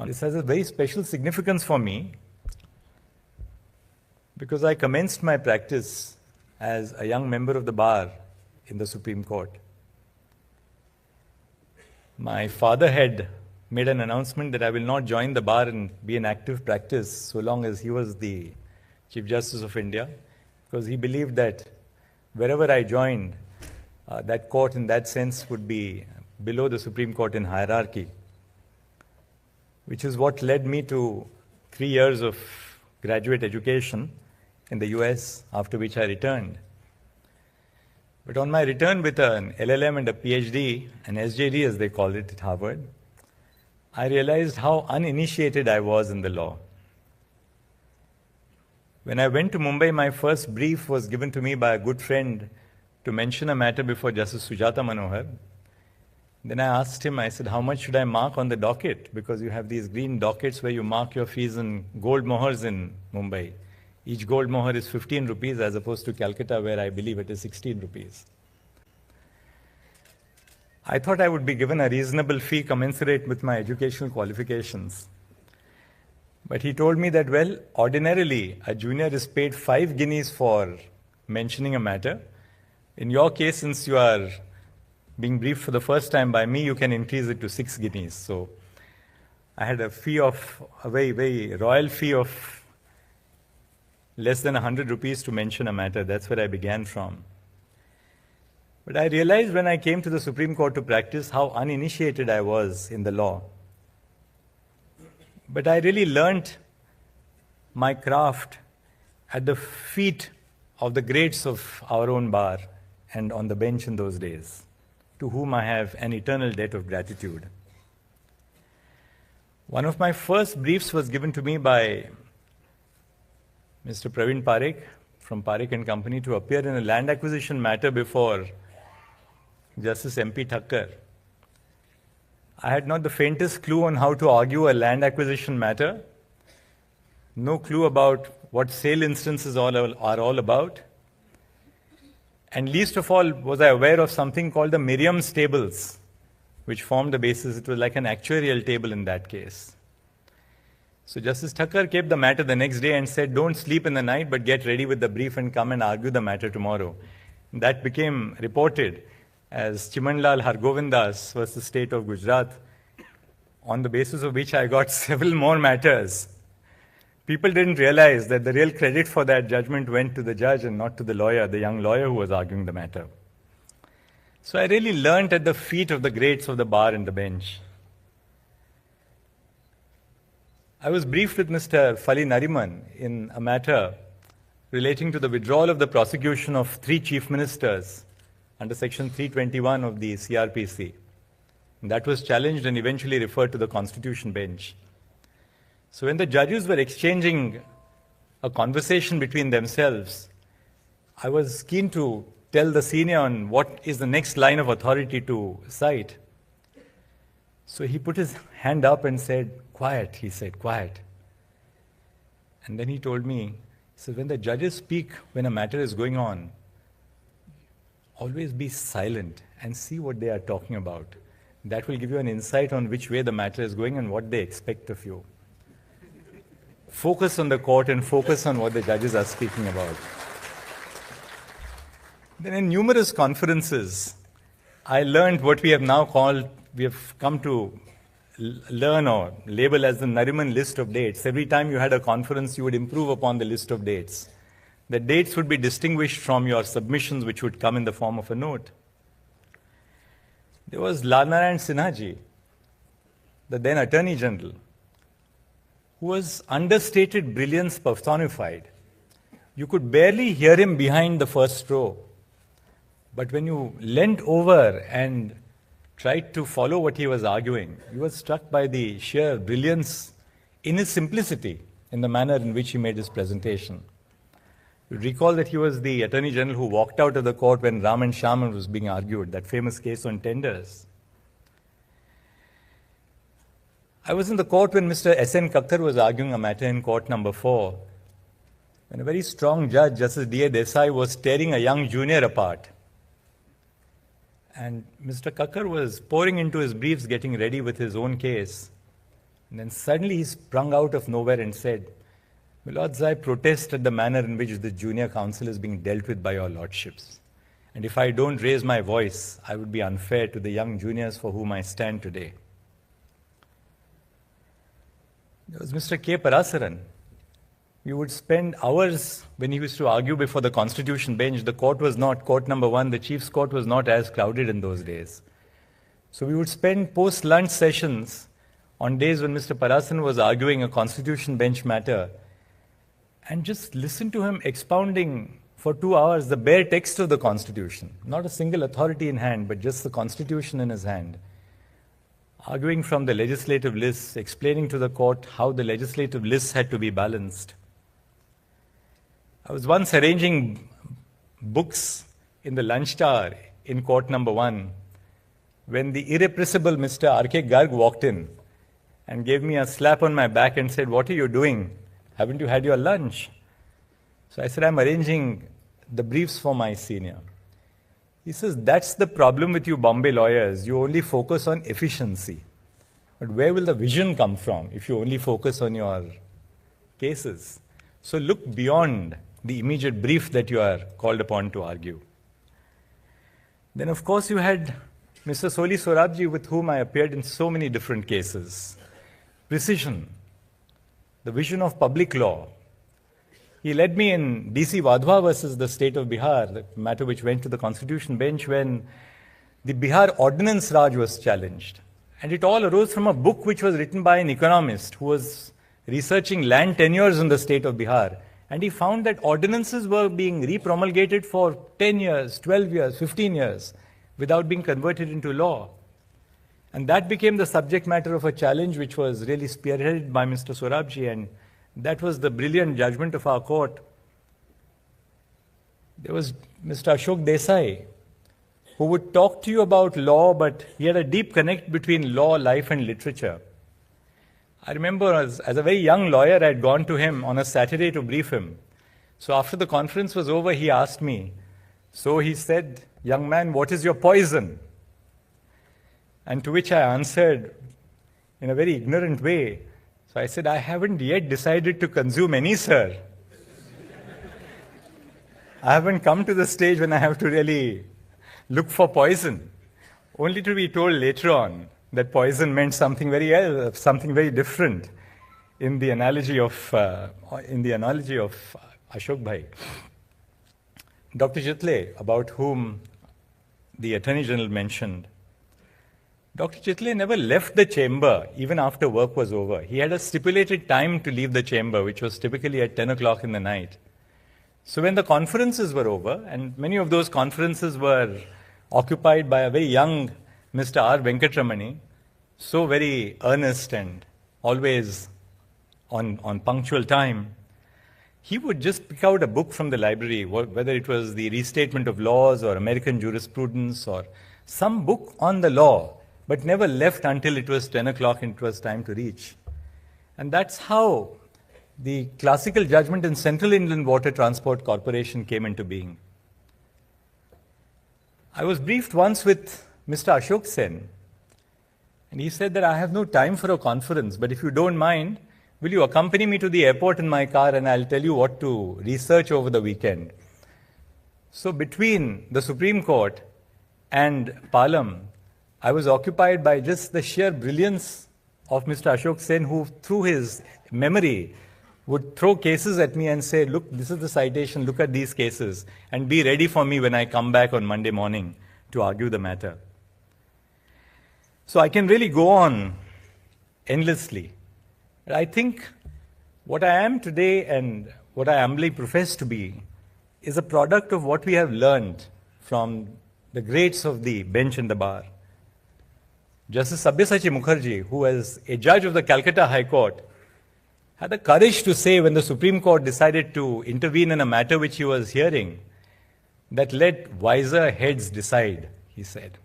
This has a very special significance for me because I commenced my practice as a young member of the bar in the Supreme Court. My father had made an announcement that I will not join the bar and be in active practice so long as he was the Chief Justice of India, because he believed that wherever I joined, that court in that sense would be below the Supreme Court in hierarchy, which is what led me to 3 years of graduate education in the US, after which I returned. But on my return with an LLM and a PhD, an SJD as they call it at Harvard, I realized how uninitiated I was in the law. When I went to Mumbai, my first brief was given to me by a good friend to mention a matter before Justice Sujata Manohar. Then I asked him, I said, how much should I mark on the docket? Because you have these green dockets where you mark your fees in gold mohars in Mumbai. Each gold mohar is 15 rupees as opposed to Calcutta, where I believe it is 16 rupees. I thought I would be given a reasonable fee commensurate with my educational qualifications. But he told me that, well, ordinarily, a junior is paid 5 guineas for mentioning a matter. In your case, since you are being briefed for the first time by me, you can increase it to 6 guineas. So I had a fee of, a very, very royal fee of less than 100 rupees to mention a matter. That's where I began from. But I realized when I came to the Supreme Court to practice how uninitiated I was in the law. But I really learnt my craft at the feet of the greats of our own bar and on the bench in those days, to whom I have an eternal debt of gratitude. One of my first briefs was given to me by Mr. Praveen Parekh from Parekh and Company to appear in a land acquisition matter before Justice M.P. Thakkar. I had not the faintest clue on how to argue a land acquisition matter, no clue about what sale instances are all about, and least of all was I aware of something called the Miriam's tables, which formed the basis. It was like an actuarial table in that case. So Justice Thakkar kept the matter the next day and said, don't sleep in the night, but get ready with the brief and come and argue the matter tomorrow. And that became reported as Chimanlal Hargovindas versus State of Gujarat, on the basis of which I got several more matters. People didn't realize that the real credit for that judgment went to the judge and not to the lawyer, the young lawyer who was arguing the matter. So I really learnt at the feet of the greats of the bar and the bench. I was briefed with Mr. Fali Nariman in a matter relating to the withdrawal of the prosecution of 3 chief ministers under section 321 of the CRPC. And that was challenged and eventually referred to the Constitution bench. So when the judges were exchanging a conversation between themselves, I was keen to tell the senior on what is the next line of authority to cite. So he put his hand up and said, quiet, he said, quiet. And then he told me, he said, when the judges speak, when a matter is going on, always be silent and see what they are talking about. That will give you an insight on which way the matter is going and what they expect of you. Focus on the court and focus on what the judges are speaking about. Then in numerous conferences, I learned what we have now called, we have come to learn or label as the Nariman list of dates. Every time you had a conference, you would improve upon the list of dates. The dates would be distinguished from your submissions, which would come in the form of a note. There was Lal Narayan Sinha ji, the then Attorney General, who was understated brilliance personified. You could barely hear him behind the first row. But when you leant over and tried to follow what he was arguing, you were struck by the sheer brilliance in his simplicity, in the manner in which he made his presentation. You recall that he was the Attorney General who walked out of the court when Ram and Shaman was being argued, that famous case on tenders. I was in the court when Mr. S.N. Kakkar was arguing a matter in court number 4, when a very strong judge, Justice D.A. Desai, was tearing a young junior apart. And Mr. Kakkar was pouring into his briefs, getting ready with his own case. And then suddenly he sprung out of nowhere and said, "My lords, I protest at the manner in which the junior counsel is being dealt with by your lordships. And if I don't raise my voice, I would be unfair to the young juniors for whom I stand today." There was Mr. K. Parasaran. We would spend hours when he used to argue before the Constitution bench. The court was not, court number 1, the Chief's court was not as crowded in those days. So we would spend post-lunch sessions on days when Mr. Parasaran was arguing a Constitution bench matter and just listen to him expounding for 2 hours the bare text of the Constitution, not a single authority in hand, but just the Constitution in his hand, arguing from the legislative lists, explaining to the court how the legislative lists had to be balanced. I was once arranging books in the lunch hour in court number 1 when the irrepressible Mr. R.K. Garg walked in and gave me a slap on my back and said, "What are you doing? Haven't you had your lunch?" So I said, "I'm arranging the briefs for my senior." He says, "That's the problem with you Bombay lawyers. You only focus on efficiency. But where will the vision come from if you only focus on your cases? So look beyond the immediate brief that you are called upon to argue." Then, of course, you had Mr. Soli Sorabji, with whom I appeared in so many different cases. Precision, the vision of public law. He led me in DC Wadhwa versus the state of Bihar, the matter which went to the Constitution bench when the Bihar Ordinance Raj was challenged. And it all arose from a book which was written by an economist who was researching land tenures in the state of Bihar. And he found that ordinances were being repromulgated for 10 years, 12 years, 15 years without being converted into law. And that became the subject matter of a challenge which was really spearheaded by Mr. Sorabji, and that was the brilliant judgment of our court. There was Mr. Ashok Desai, who would talk to you about law, but he had a deep connect between law, life, and literature. I remember as a very young lawyer, I had gone to him on a Saturday to brief him. So after the conference was over, he asked me, so he said, "Young man, what is your poison?" And to which I answered in a very ignorant way. So I said, "I haven't yet decided to consume any, sir. I haven't come to the stage when I have to really look for poison," only to be told later on that poison meant something very else, something very different in the analogy of Ashok Bhai. Dr. Chitle, about whom the Attorney General mentioned, Dr. Chitle never left the chamber even after work was over. He had a stipulated time to leave the chamber, which was typically at 10 o'clock in the night. So when the conferences were over, and many of those conferences were occupied by a very young Mr. R. Venkatramani, so very earnest and always on punctual time, he would just pick out a book from the library, whether it was the Restatement of Laws or American Jurisprudence or some book on the law, but never left until it was 10 o'clock and it was time to reach. And that's how the classical judgment in Central Inland Water Transport Corporation came into being. I was briefed once with Mr. Ashok Sen, and he said that I have no time for a conference, but if you don't mind, will you accompany me to the airport in my car and I'll tell you what to research over the weekend. So between the Supreme Court and Palam, I was occupied by just the sheer brilliance of Mr. Ashok Sen, who through his memory would throw cases at me and say, "Look, this is the citation, look at these cases, and be ready for me when I come back on Monday morning to argue the matter." So I can really go on endlessly. But I think what I am today and what I humbly profess to be is a product of what we have learned from the greats of the bench and the bar. Justice Sabyasachi Mukherjee, who was a judge of the Calcutta High Court, had the courage to say when the Supreme Court decided to intervene in a matter which he was hearing, that let wiser heads decide, he said.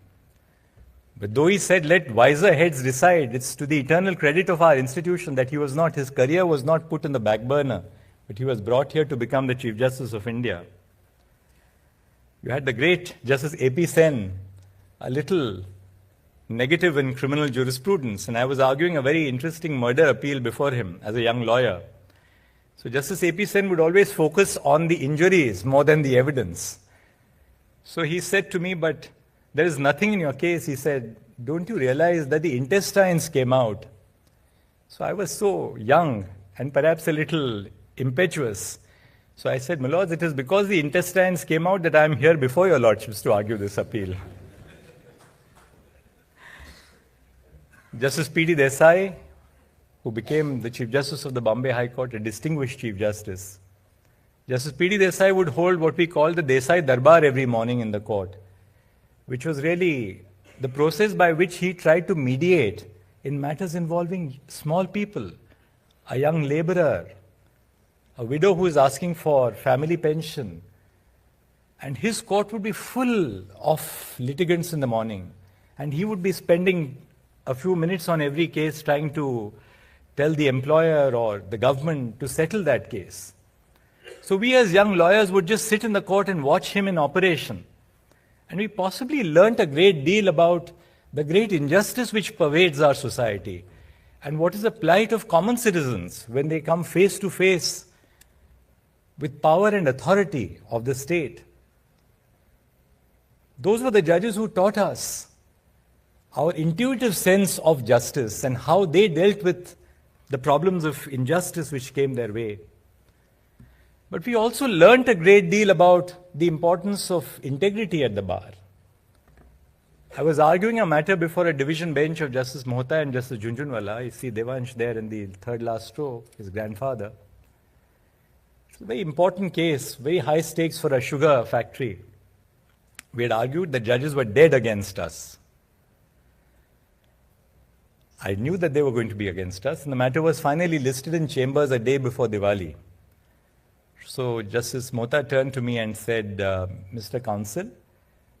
But though he said, let wiser heads decide, it's to the eternal credit of our institution that his career was not put in the back burner, but he was brought here to become the Chief Justice of India. You had the great Justice A.P. Sen, a little negative in criminal jurisprudence, and I was arguing a very interesting murder appeal before him as a young lawyer. So Justice A.P. Sen would always focus on the injuries more than the evidence. So he said to me, but there is nothing in your case. He said, don't you realize that the intestines came out? So I was so young and perhaps a little impetuous. So I said, my lords, it is because the intestines came out that I am here before your lordships to argue this appeal. Justice P.D. Desai, who became the Chief Justice of the Bombay High Court, a distinguished Chief Justice. Justice P.D. Desai would hold what we call the Desai Darbar every morning in the court, which was really the process by which he tried to mediate in matters involving small people, a young laborer, a widow who is asking for family pension. And his court would be full of litigants in the morning, and he would be spending a few minutes on every case trying to tell the employer or the government to settle that case. So we as young lawyers would just sit in the court and watch him in operation. And we possibly learnt a great deal about the great injustice which pervades our society and what is the plight of common citizens when they come face to face with power and authority of the state. Those were the judges who taught us our intuitive sense of justice and how they dealt with the problems of injustice which came their way. But we also learnt a great deal about the importance of integrity at the bar. I was arguing a matter before a division bench of Justice Mohta and Justice Junjunwala. You see Devansh there in the third last row, his grandfather. It's a very important case, very high stakes for a sugar factory. We had argued the judges were dead against us. I knew that they were going to be against us, and the matter was finally listed in chambers a day before Diwali. So Justice Mohta turned to me and said, Mr. Counsel,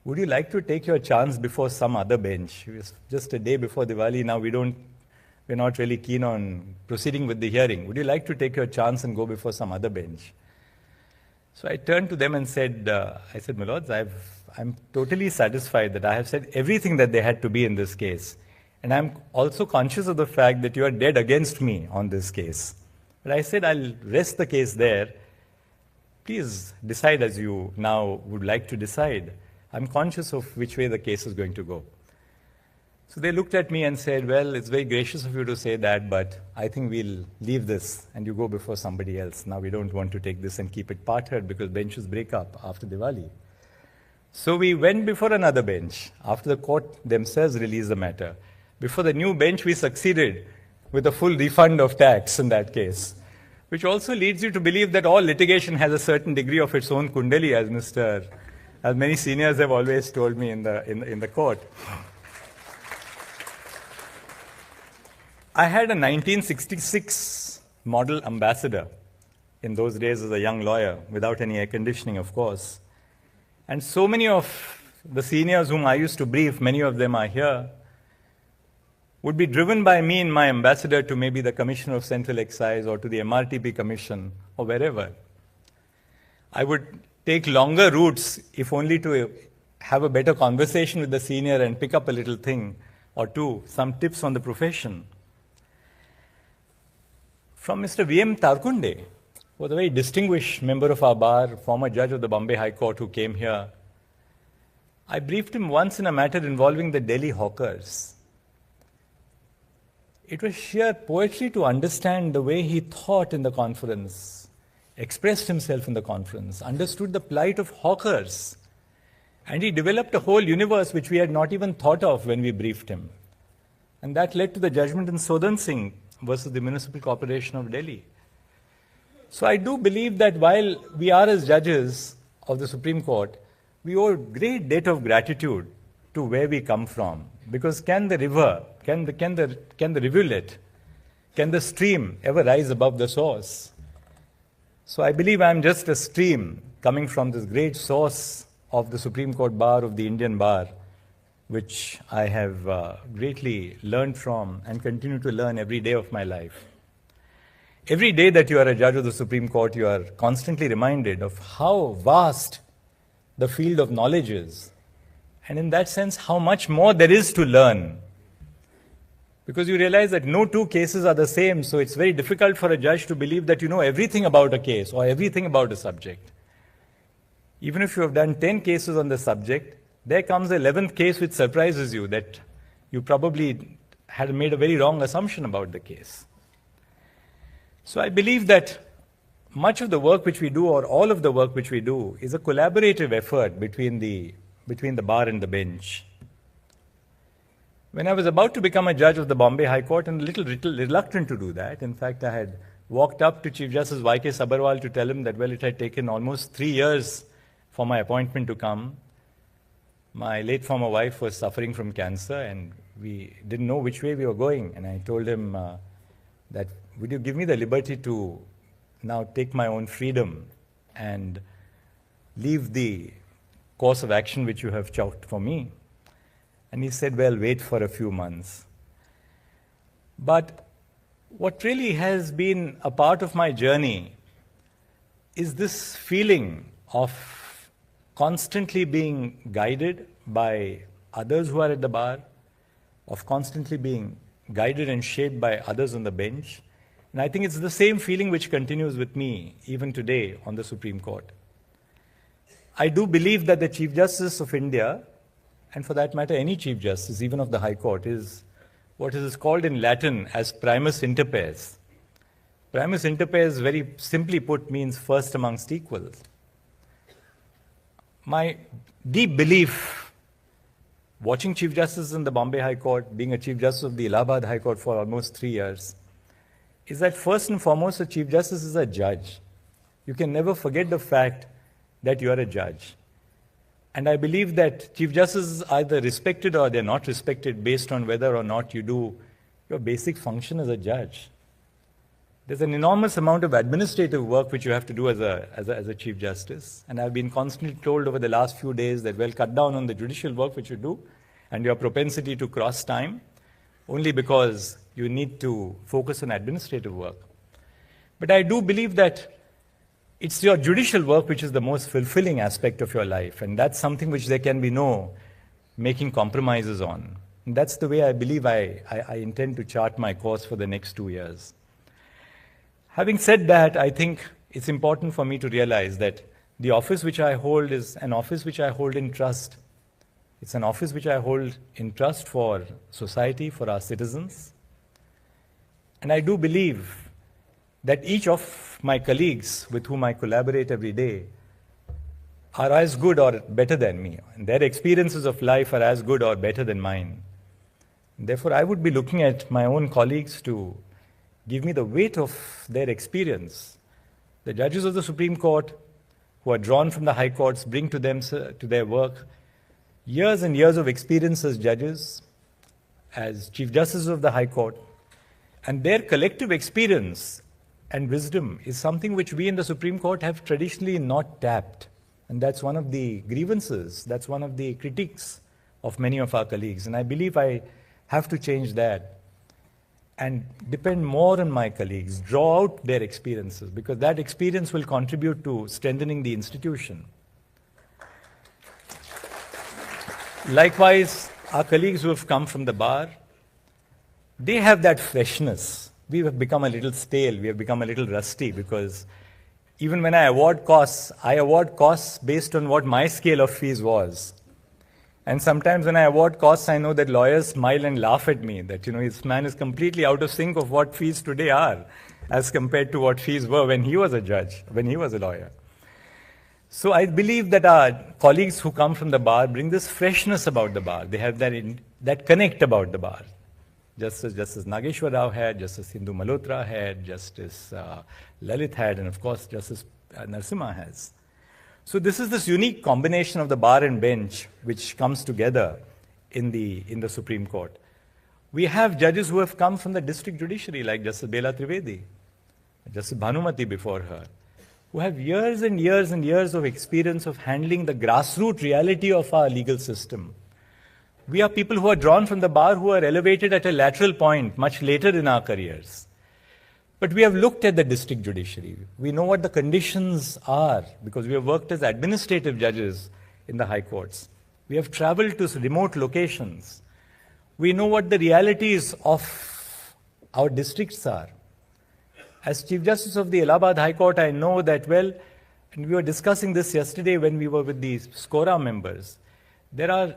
would you like to take your chance before some other bench? It was just a day before Diwali. Now we're not really keen on proceeding with the hearing. Would you like to take your chance and go before some other bench? So I turned to them and said, my lords, I'm totally satisfied that I have said everything that they had to be in this case. And I'm also conscious of the fact that you are dead against me on this case. But I said, I'll rest the case there. Please decide as you now would like to decide. I'm conscious of which way the case is going to go. So they looked at me and said, well, it's very gracious of you to say that, but I think we'll leave this and you go before somebody else. Now we don't want to take this and keep it parted because benches break up after Diwali. So we went before another bench after the court themselves released the matter. Before the new bench, we succeeded with a full refund of tax in that case, which also leads you to believe that all litigation has a certain degree of its own kundali, as many seniors have always told me in the court. I had a 1966 model ambassador in those days as a young lawyer, without any air conditioning, of course. And so many of the seniors whom I used to brief, many of them are here, would be driven by me and my ambassador to maybe the Commissioner of Central Excise or to the MRTP Commission or wherever. I would take longer routes if only to have a better conversation with the senior and pick up a little thing or two, some tips on the profession. From Mr. V.M. Tarkunde, who was a very distinguished member of our bar, former judge of the Bombay High Court who came here, I briefed him once in a matter involving the Delhi hawkers. It was sheer poetry to understand the way he thought in the conference, expressed himself in the conference, understood the plight of hawkers, and he developed a whole universe which we had not even thought of when we briefed him. And that led to the judgment in Sodan Singh versus the Municipal Corporation of Delhi. So I do believe that while we are as judges of the Supreme Court, we owe a great debt of gratitude to where we come from. Because can the river, can the rivulet, can the stream ever rise above the source? So I believe I'm just a stream coming from this great source of the Supreme Court bar of the Indian bar, which I have greatly learned from and continue to learn every day of my life. Every day that you are a judge of the Supreme Court, you are constantly reminded of how vast the field of knowledge is And in that sense, how much more there is to learn. Because you realize that no two cases are the same, so it's very difficult for a judge to believe that you know everything about a case or everything about a subject. Even if you have done 10 cases on the subject, there comes the 11th case which surprises you that you probably had made a very wrong assumption about the case. So I believe that much of the work which we do, or all of the work which we do, is a collaborative effort between the bar and the bench. When I was about to become a judge of the Bombay High Court, and a little reluctant to do that, in fact, I had walked up to Chief Justice Y.K. Sabharwal to tell him that, well, it had taken almost 3 years for my appointment to come. My late former wife was suffering from cancer, and we didn't know which way we were going. And I told him that, would you give me the liberty to now take my own freedom and leave the course of action which you have chalked for me? And he said, well, wait for a few months. But what really has been a part of my journey is this feeling of constantly being guided by others who are at the bar, of constantly being guided and shaped by others on the bench. And I think it's the same feeling which continues with me even today on the Supreme Court. I do believe that the Chief Justice of India, and for that matter any Chief Justice, even of the High Court, is what is called in Latin as primus inter pares. Primus inter pares, very simply put, means first amongst equals. My deep belief, watching Chief Justices in the Bombay High Court, being a Chief Justice of the Allahabad High Court for almost 3 years, is that first and foremost a Chief Justice is a judge. You can never forget the fact that you are a judge. And I believe that Chief Justices are either respected or they're not respected based on whether or not you do your basic function as a judge. There's an enormous amount of administrative work which you have to do as a Chief Justice. And I've been constantly told over the last few days that, well, cut down on the judicial work which you do and your propensity to cross time, only because you need to focus on administrative work. But I do believe that it's your judicial work which is the most fulfilling aspect of your life, and that's something which there can be no making compromises on. And that's the way I believe I intend to chart my course for the next 2 years. Having said that, I think it's important for me to realize that the office which I hold is an office which I hold in trust. It's an office which I hold in trust for society, for our citizens. And I do believe that each of my colleagues with whom I collaborate every day are as good or better than me, and their experiences of life are as good or better than mine. And therefore, I would be looking at my own colleagues to give me the weight of their experience. The judges of the Supreme Court who are drawn from the high courts bring to their work years and years of experience as judges, as Chief Justices of the High Court, and their collective experience and wisdom is something which we in the Supreme Court have traditionally not tapped. And that's one of the grievances, that's one of the critiques of many of our colleagues. And I believe I have to change that and depend more on my colleagues, draw out their experiences, because that experience will contribute to strengthening the institution. Likewise, our colleagues who have come from the bar, they have that freshness. We have become a little stale, we have become a little rusty, because even when I award costs based on what my scale of fees was. And sometimes when I award costs, I know that lawyers smile and laugh at me, that, this man is completely out of sync of what fees today are, as compared to what fees were when he was a judge, when he was a lawyer. So I believe that our colleagues who come from the bar bring this freshness about the bar. They have that connect about the bar. Justice Nageshwar Rao had, Justice Hindu Malhotra had, Justice Lalit had, and of course Justice Narasimha has. So this is this unique combination of the bar and bench which comes together in the Supreme Court. We have judges who have come from the district judiciary, like Justice Bela Trivedi, Justice Bhanumati before her, who have years and years and years of experience of handling the grassroots reality of our legal system. We are people who are drawn from the bar who are elevated at a lateral point much later in our careers. But we have looked at the district judiciary. We know what the conditions are because we have worked as administrative judges in the high courts. We have traveled to remote locations. We know what the realities of our districts are. As Chief Justice of the Allahabad High Court, I know that well, and we were discussing this yesterday when we were with the SCORA members. There are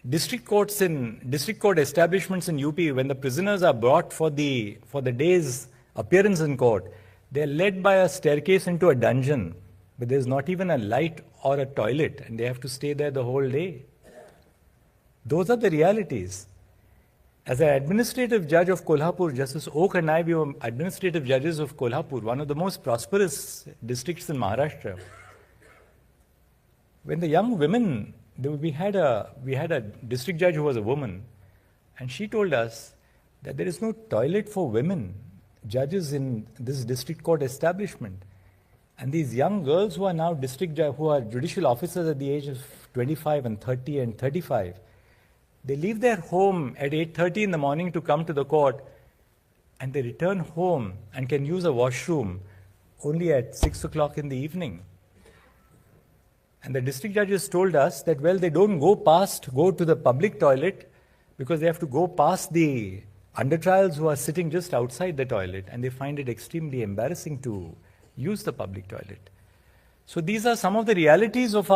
district court establishments in UP. When the prisoners are brought for the day's appearance in court, they are led by a staircase into a dungeon, but there's not even a light or a toilet, and they have to stay there the whole day. Those are the realities. As an administrative judge of Kolhapur, Justice Oak and I, we were administrative judges of Kolhapur, one of the most prosperous districts in Maharashtra. When the young women, we had a district judge who was a woman, and she told us that there is no toilet for women judges in this district court establishment. And these young girls who are now who are judicial officers at the age of 25 and 30 and 35, they leave their home at 8:30 in the morning to come to the court, and they return home and can use a washroom only at 6 o'clock in the evening. And the district judges told us that, well, they don't go to the public toilet because they have to go past the under-trials who are sitting just outside the toilet, and they find it extremely embarrassing to use the public toilet. So these are some of the realities of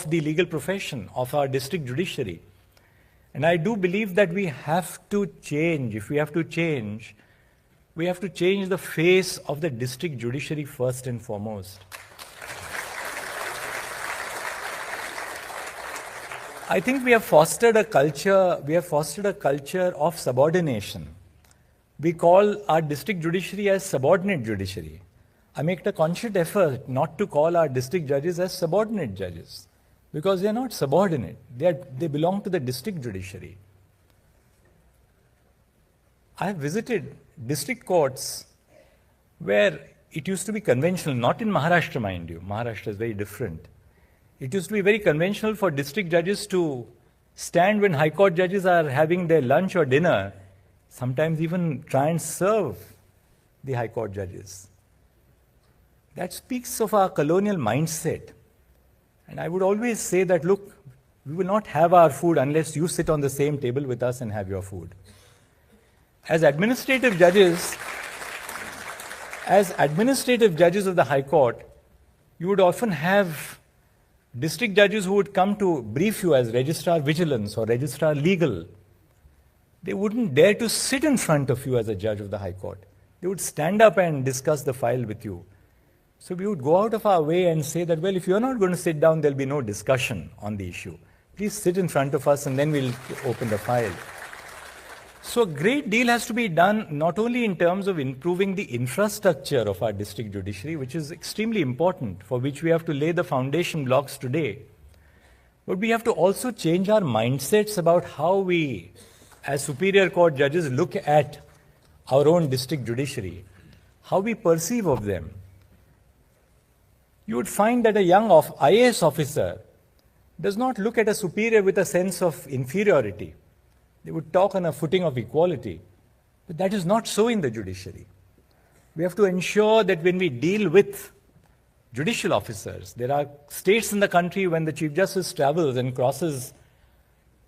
the legal profession, of our district judiciary. And I do believe that we have to change. If we have to change, we have to change the face of the district judiciary first and foremost. I think we have fostered a culture of subordination. We call our district judiciary as subordinate judiciary. I make a conscious effort not to call our district judges as subordinate judges, because they are not subordinate. They belong to the district judiciary. I have visited district courts where it used to be conventional, not in Maharashtra, mind you. Maharashtra is very different. It used to be very conventional for district judges to stand when high court judges are having their lunch or dinner, sometimes even try and serve the high court judges. That speaks of our colonial mindset. And I would always say that, look, we will not have our food unless you sit on the same table with us and have your food. As administrative judges of the High Court, you would often have district judges who would come to brief you as Registrar Vigilance or Registrar Legal. They wouldn't dare to sit in front of you as a judge of the High Court. They would stand up and discuss the file with you. So we would go out of our way and say that, well, if you're not going to sit down, there'll be no discussion on the issue. Please sit in front of us and then we'll open the file. So a great deal has to be done, not only in terms of improving the infrastructure of our district judiciary, which is extremely important, for which we have to lay the foundation blocks today, but we have to also change our mindsets about how we, as superior court judges, look at our own district judiciary, how we perceive of them. You would find that a young IAS officer does not look at a superior with a sense of inferiority. They would talk on a footing of equality. But that is not so in the judiciary. We have to ensure that when we deal with judicial officers, there are states in the country when the Chief Justice travels and crosses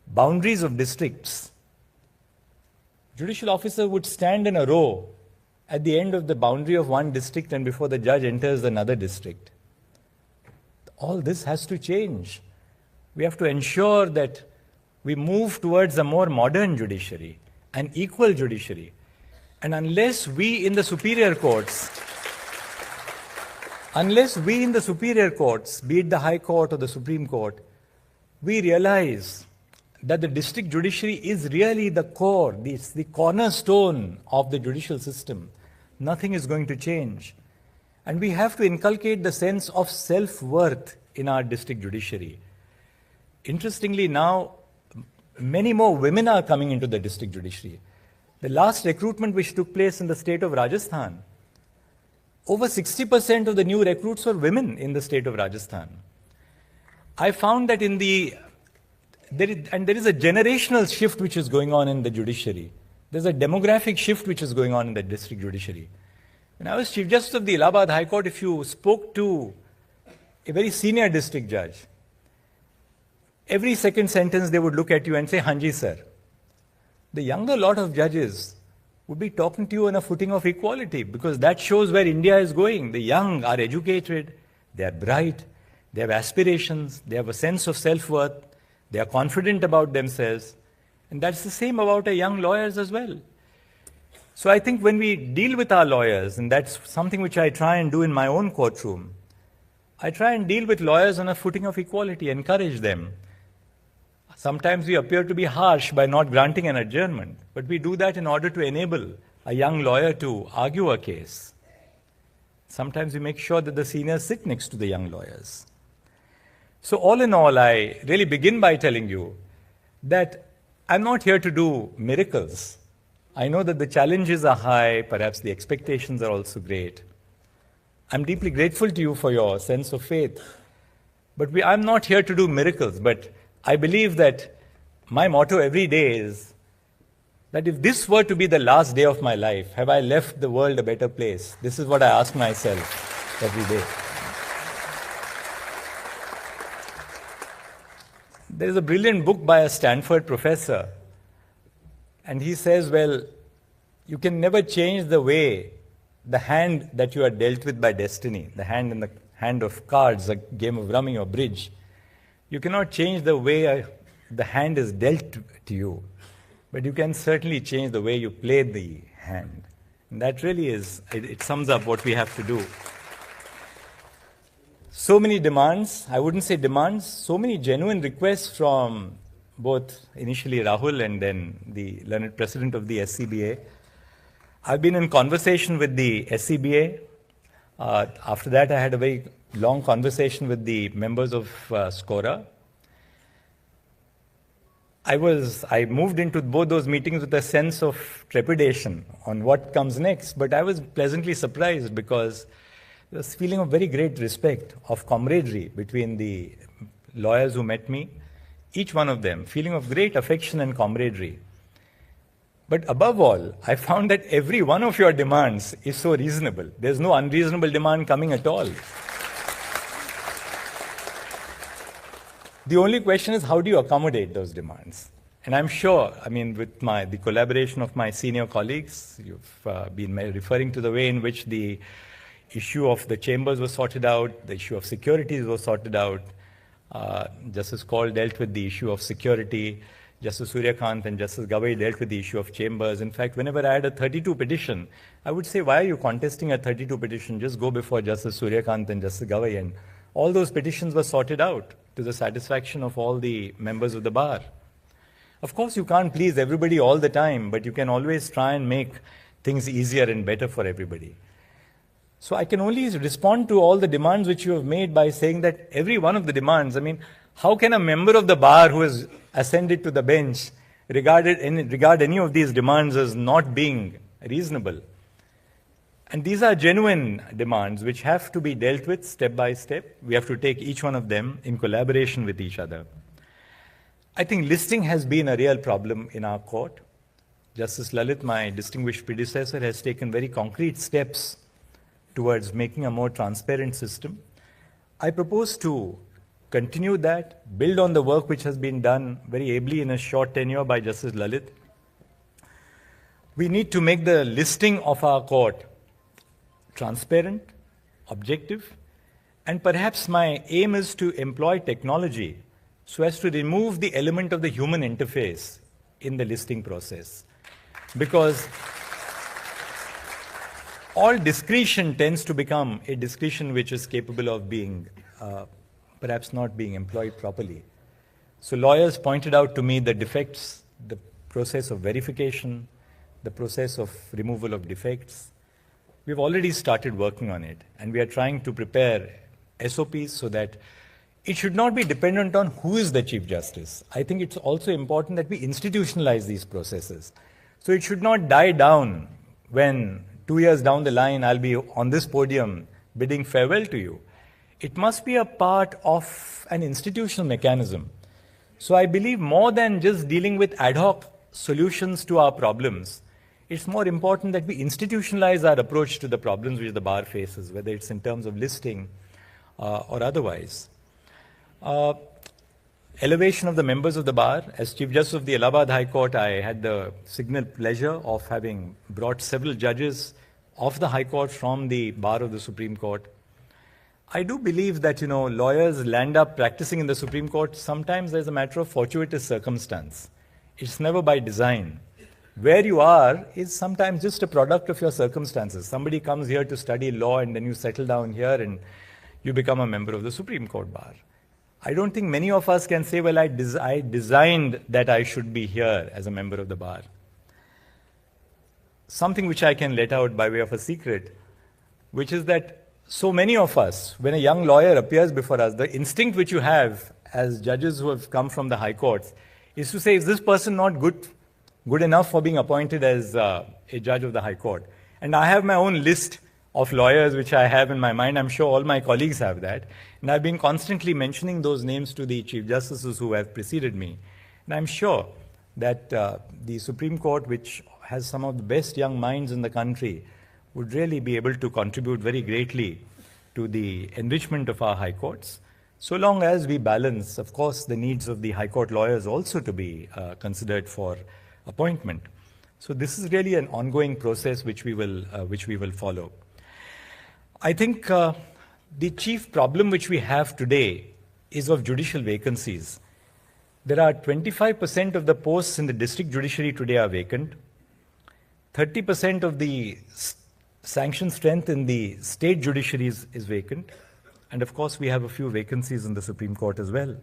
boundaries of districts, judicial officer would stand in a row at the end of the boundary of one district and before the judge enters another district. All this has to change. We have to ensure that we move towards a more modern judiciary, an equal judiciary. And unless we in the superior courts, be it the High Court or the Supreme Court, we realize that the district judiciary is really the core, the cornerstone of the judicial system, nothing is going to change. And we have to inculcate the sense of self-worth in our district judiciary. Interestingly, now, many more women are coming into the district judiciary. The last recruitment which took place in the state of Rajasthan, over 60% of the new recruits were women in the state of Rajasthan. I found that there is a generational shift which is going on in the judiciary. There's a demographic shift which is going on in the district judiciary. When I was Chief Justice of the Allahabad High Court, if you spoke to a very senior district judge, every second sentence they would look at you and say, Hanji sir. The younger lot of judges would be talking to you on a footing of equality, because that shows where India is going. The young are educated, they are bright, they have aspirations, they have a sense of self-worth, they are confident about themselves, and that's the same about our young lawyers as well. So I think when we deal with our lawyers, and that's something which I try and do in my own courtroom, I try and deal with lawyers on a footing of equality, encourage them. Sometimes we appear to be harsh by not granting an adjournment, but we do that in order to enable a young lawyer to argue a case. Sometimes we make sure that the seniors sit next to the young lawyers. So all in all, I really begin by telling you that I'm not here to do miracles. I know that the challenges are high, perhaps the expectations are also great. I'm deeply grateful to you for your sense of faith. But I'm not here to do miracles, but I believe that my motto every day is that if this were to be the last day of my life, have I left the world a better place? This is what I ask myself every day. There is a brilliant book by a Stanford professor, and he says, well, you can never change the way, the hand that you are dealt with by destiny, the hand in the hand of cards, a game of rummy or bridge. You cannot change the way the hand is dealt to you, but you can certainly change the way you play the hand. And that really is, it sums up what we have to do. So many demands, I wouldn't say demands, so many genuine requests from both initially Rahul and then the learned president of the SCBA. I've been in conversation with the SCBA. After that, I had a very long conversation with the members of SCORA. I moved into both those meetings with a sense of trepidation on what comes next, but I was pleasantly surprised because there was a feeling of very great respect, of camaraderie between the lawyers who met me, each one of them, feeling of great affection and camaraderie. But above all, I found that every one of your demands is so reasonable. There's no unreasonable demand coming at all. The only question is, how do you accommodate those demands? And I'm sure, I mean, with the collaboration of my senior colleagues, you've been referring to the way in which the issue of the chambers was sorted out, the issue of securities was sorted out. Justice Kaul dealt with the issue of security. Justice Suryakant and Justice Gavai dealt with the issue of chambers. In fact, whenever I had a 32 petition, I would say, why are you contesting a 32 petition? Just go before Justice Suryakant and Justice Gavai. And all those petitions were sorted out to the satisfaction of all the members of the bar. Of course, you can't please everybody all the time, but you can always try and make things easier and better for everybody. So I can only respond to all the demands which you have made by saying that every one of the demands, I mean, how can a member of the bar who has ascended to the bench regard any of these demands as not being reasonable? And these are genuine demands which have to be dealt with step by step. We have to take each one of them in collaboration with each other. I think listing has been a real problem in our court. Justice Lalit, my distinguished predecessor, has taken very concrete steps towards making a more transparent system. I propose to continue that, build on the work which has been done very ably in a short tenure by Justice Lalit. We need to make the listing of our court transparent, objective, and perhaps my aim is to employ technology so as to remove the element of the human interface in the listing process. Because all discretion tends to become a discretion which is capable of being perhaps not being employed properly. So lawyers pointed out to me the defects, the process of verification, the process of removal of defects. We've already started working on it, and we are trying to prepare SOPs so that it should not be dependent on who is the Chief Justice. I think it's also important that we institutionalize these processes. So it should not die down when 2 years down the line I'll be on this podium bidding farewell to you. It must be a part of an institutional mechanism. So I believe more than just dealing with ad hoc solutions to our problems, it's more important that we institutionalize our approach to the problems which the bar faces, whether it's in terms of listing or otherwise. elevation of the members of the bar. As Chief Justice of the Allahabad High Court, I had the signal pleasure of having brought several judges of the High Court from the bar of the Supreme Court. I do believe that, lawyers land up practicing in the Supreme Court sometimes as a matter of fortuitous circumstance. It's never by design. Where you are is sometimes just a product of your circumstances. Somebody comes here to study law and then you settle down here and you become a member of the Supreme Court bar. I don't think many of us can say, well, I designed that I should be here as a member of the bar. Something which I can let out by way of a secret, which is that so many of us, when a young lawyer appears before us, the instinct which you have as judges who have come from the high courts is to say, is this person not good enough for being appointed as a judge of the High Court? And I have my own list of lawyers which I have in my mind. I'm sure all my colleagues have that. And I've been constantly mentioning those names to the Chief Justices who have preceded me. And I'm sure that the Supreme Court, which has some of the best young minds in the country, would really be able to contribute very greatly to the enrichment of our high courts, so long as we balance, of course, the needs of the high court lawyers also to be considered for appointment. So this is really an ongoing process which we will follow. I think the chief problem which we have today is of judicial vacancies. There are 25% of the posts in the district judiciary today are vacant. 30% of the sanction strength in the state judiciaries is vacant. And of course, we have a few vacancies in the Supreme Court as well.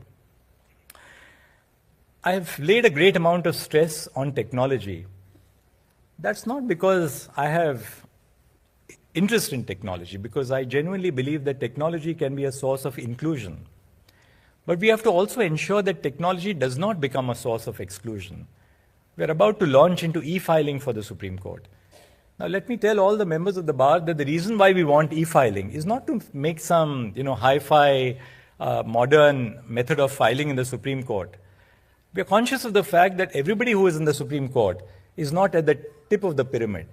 I have laid a great amount of stress on technology. That's not because I have interest in technology, because I genuinely believe that technology can be a source of inclusion. But we have to also ensure that technology does not become a source of exclusion. We are about to launch into e-filing for the Supreme Court. Now, let me tell all the members of the bar that the reason why we want e-filing is not to make some, hi-fi, modern method of filing in the Supreme Court. We are conscious of the fact that everybody who is in the Supreme Court is not at the tip of the pyramid.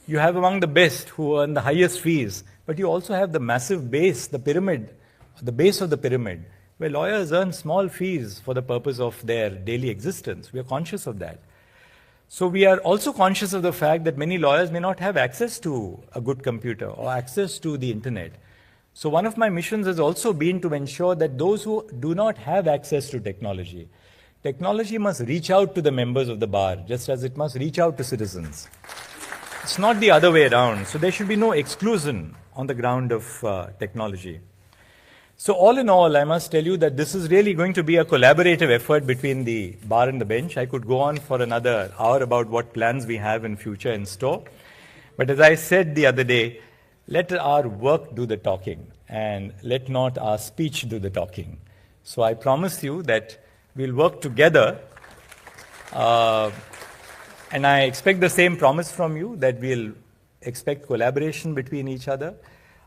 You have among the best who earn the highest fees, but you also have the massive base, the pyramid, the base of the pyramid, where lawyers earn small fees for the purpose of their daily existence. We are conscious of that. So we are also conscious of the fact that many lawyers may not have access to a good computer or access to the internet. So one of my missions has also been to ensure that those who do not have access to technology must reach out to the members of the bar, just as it must reach out to citizens. It's not the other way around. So there should be no exclusion on the ground of technology. So all in all, I must tell you that this is really going to be a collaborative effort between the bar and the bench. I could go on for another hour about what plans we have in future in store. But as I said the other day, let our work do the talking and let not our speech do the talking. So I promise you that we'll work together and I expect the same promise from you, that we'll expect collaboration between each other.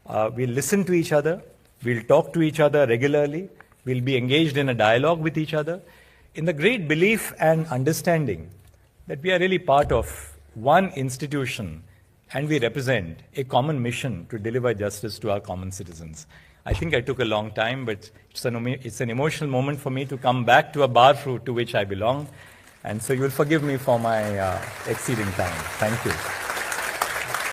We'll listen to each other. We'll talk to each other regularly. We'll be engaged in a dialogue with each other in the great belief and understanding that we are really part of one institution and we represent a common mission to deliver justice to our common citizens. I think I took a long time, but it's an emotional moment for me to come back to a bar to which I belong. And so you'll forgive me for my exceeding time. Thank you.